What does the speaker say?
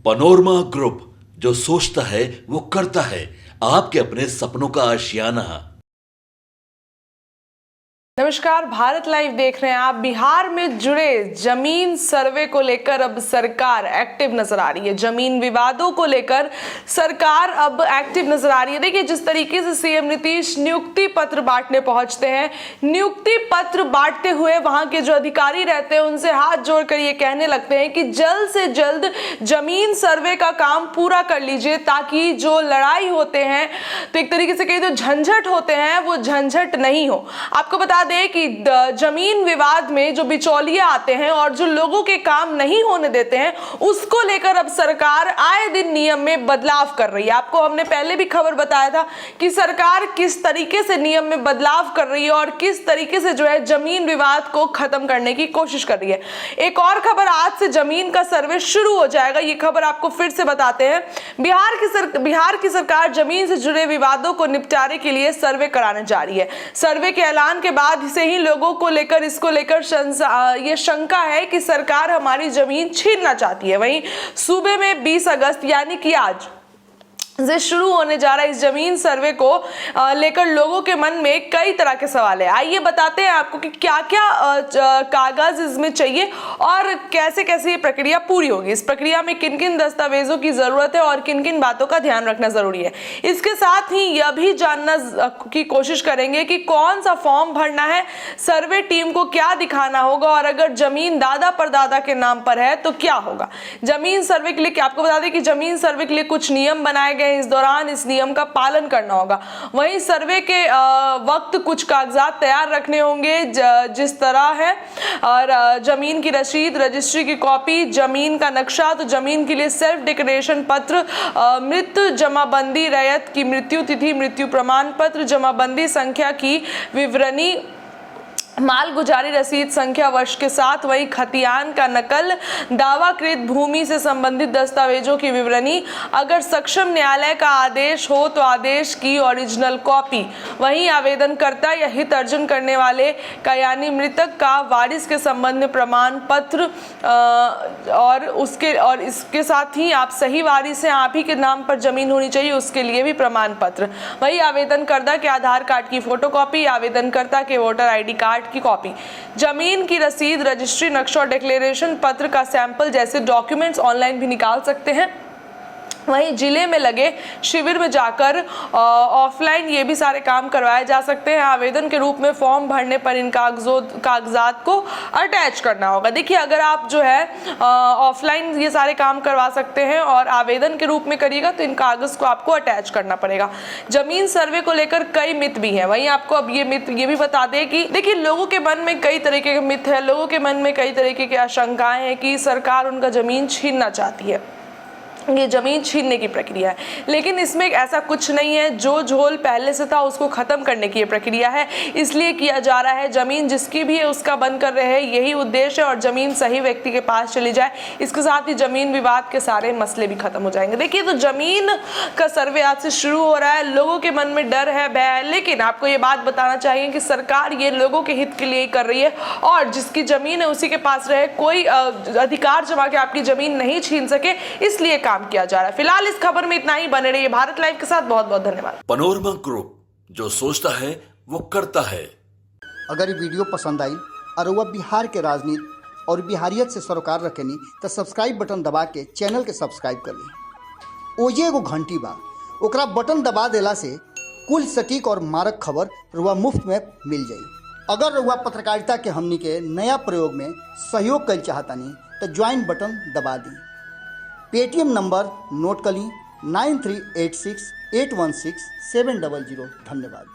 Panorama group, जो सोचता है वो करता है। आपके अपने सपनों का आशियाना। नमस्कार, भारत लाइव देख रहे हैं आप। बिहार में जुड़े जमीन सर्वे को लेकर अब सरकार एक्टिव नजर आ रही है। जमीन विवादों को लेकर सरकार अब एक्टिव नजर आ रही है। देखिए, जिस तरीके से सीएम नीतीश नियुक्ति पत्र बांटने पहुंचते हैं, नियुक्ति पत्र बांटते हुए वहां के जो अधिकारी रहते हैं उनसे हाथ जोड़कर ये कहने लगते हैं कि जल्द से जल्द जमीन सर्वे का काम पूरा कर लीजिए, ताकि जो लड़ाई होते हैं, तो एक तरीके से कहीं तो झंझट होते हैं, वो झंझट नहीं हो। आपको बता दें कि जमीन विवाद में जो बिचौलिया आते हैं और जो लोगों के काम नहीं होने देते हैं, उसको लेकर अब सरकार आए दिन नियम में बदलाव कर रही है। आपको हमने पहले भी खबर बताया था कि सरकार किस तरीके से नियम में बदलाव कर रही है और किस तरीके से जो है जमीन विवाद को खत्म करने की कोशिश कर रही है। एक और खबर, आज से जमीन का सर्वे शुरू हो जाएगा। ये खबर आपको फिर से बताते हैं। बिहार की सरकार जमीन से जुड़े विवादों को निपटारे के लिए सर्वे कराने जा रही है। सर्वे के ऐलान के बाद से ही लोगों को लेकर ये शंका है कि सरकार हमारी जमीन छीनना चाहती है। वहीं सूबे में 20 अगस्त यानी कि आज से शुरू होने जा रहा है इस जमीन सर्वे को लेकर लोगों के मन में कई तरह के सवाल है। आइए बताते हैं आपको कि क्या क्या कागज इसमें चाहिए और कैसे कैसे ये प्रक्रिया पूरी होगी। इस प्रक्रिया में किन किन दस्तावेजों की जरूरत है और किन किन बातों का ध्यान रखना जरूरी है। इसके साथ ही यह भी जानना की कोशिश करेंगे कि कौन सा फॉर्म भरना है, सर्वे टीम को क्या दिखाना होगा, और अगर जमीन दादा परदादा के नाम पर है तो क्या होगा। जमीन सर्वे के लिए आपको बता दें कि जमीन सर्वे के लिए कुछ नियम बनाए गए। इस दौरान इस नियम का पालन करना होगा। वहीं सर्वे के वक्त कुछ कागजात तैयार रखने होंगे, जिस तरह है और जमीन की रसीद, रजिस्ट्री की कॉपी, जमीन का नक्शा, तो जमीन के लिए सेल्फ डिक्लेरेशन पत्र, मृत जमाबंदी, रैयत की मृत्यु तिथि, मृत्यु प्रमाण पत्र, जमाबंदी संख्या की विवरणी, मालगुजारी रसीद संख्या वर्ष के साथ, वही खतियान का नकल, दावाकृत भूमि से संबंधित दस्तावेजों की विवरणी, अगर सक्षम न्यायालय का आदेश हो तो आदेश की ओरिजिनल कॉपी, वहीं आवेदनकर्ता या हित अर्जन करने वाले का यानी मृतक का वारिस के संबंध में प्रमाण पत्र, और इसके साथ ही आप सही वारिस हैं, आप ही के नाम पर जमीन होनी चाहिए, उसके लिए भी प्रमाण पत्र, वही आवेदनकर्ता के आधार कार्ड की फोटोकॉपी, आवेदनकर्ता के वोटर आईडी कार्ड की कॉपी, जमीन की रसीद, रजिस्ट्री, नक्शा और डिक्लेरेशन पत्र का सैंपल जैसे डॉक्यूमेंट्स ऑनलाइन भी निकाल सकते हैं। वहीं जिले में लगे शिविर में जाकर ऑफलाइन ये भी सारे काम करवाए जा सकते हैं। आवेदन के रूप में फॉर्म भरने पर इन कागजात को अटैच करना होगा। देखिए, अगर आप जो है ऑफलाइन ये सारे काम करवा सकते हैं और आवेदन के रूप में करिएगा तो इन कागज को आपको अटैच करना पड़ेगा। जमीन सर्वे को लेकर कई मिथ भी हैं। वहीं आपको अब ये भी बता दें कि देखिए, लोगों के मन में कई तरीके के मिथ है, लोगों के मन में कई तरीके की आशंकाएं हैं कि सरकार उनका जमीन छीनना चाहती है, ये जमीन छीनने की प्रक्रिया है। लेकिन इसमें ऐसा कुछ नहीं है। जो झोल पहले से था उसको खत्म करने की ये प्रक्रिया है, इसलिए किया जा रहा है। जमीन जिसकी भी है उसका बंद कर रहे हैं, यही उद्देश्य है, और जमीन सही व्यक्ति के पास चली जाए। इसके साथ ही जमीन विवाद के सारे मसले भी खत्म हो जाएंगे। देखिए, तो जमीन का सर्वे आज से शुरू हो रहा है। लोगों के मन में डर है, भय है, लेकिन आपको ये बात बताना चाहिए कि सरकार ये लोगों के हित के लिए ही कर रही है, और जिसकी जमीन है उसी के पास रहे, कोई अधिकार जमा के आपकी जमीन नहीं छीन सके, इसलिए काम किया जा रहा है। फिलहाल इस खबर में इतना ही। बने रहिए भारत लाइव के साथ। बहुत बहुत धन्यवाद। पनोरमा ग्रुप, जो सोचता है वो करता है। अगर ये वीडियो पसंद आई और वह बिहार के राजनीति और बिहारियत से सरोकार रखेनी तो सब्सक्राइब बटन दबा के चैनल के सब्सक्राइब कर ली। ओजे एगो घंटी बा, ओकरा बटन दबा देला से कुल सटीक और मारक खबर रुआ मुफ्त में मिल जाई। अगर रुआ पत्रकारिता के हमनी के नया प्रयोग में सहयोग कर चाहतानी तो ज्वाइन बटन दबा दी। पेटीएम नंबर नोट कर ली 9386816700। धन्यवाद।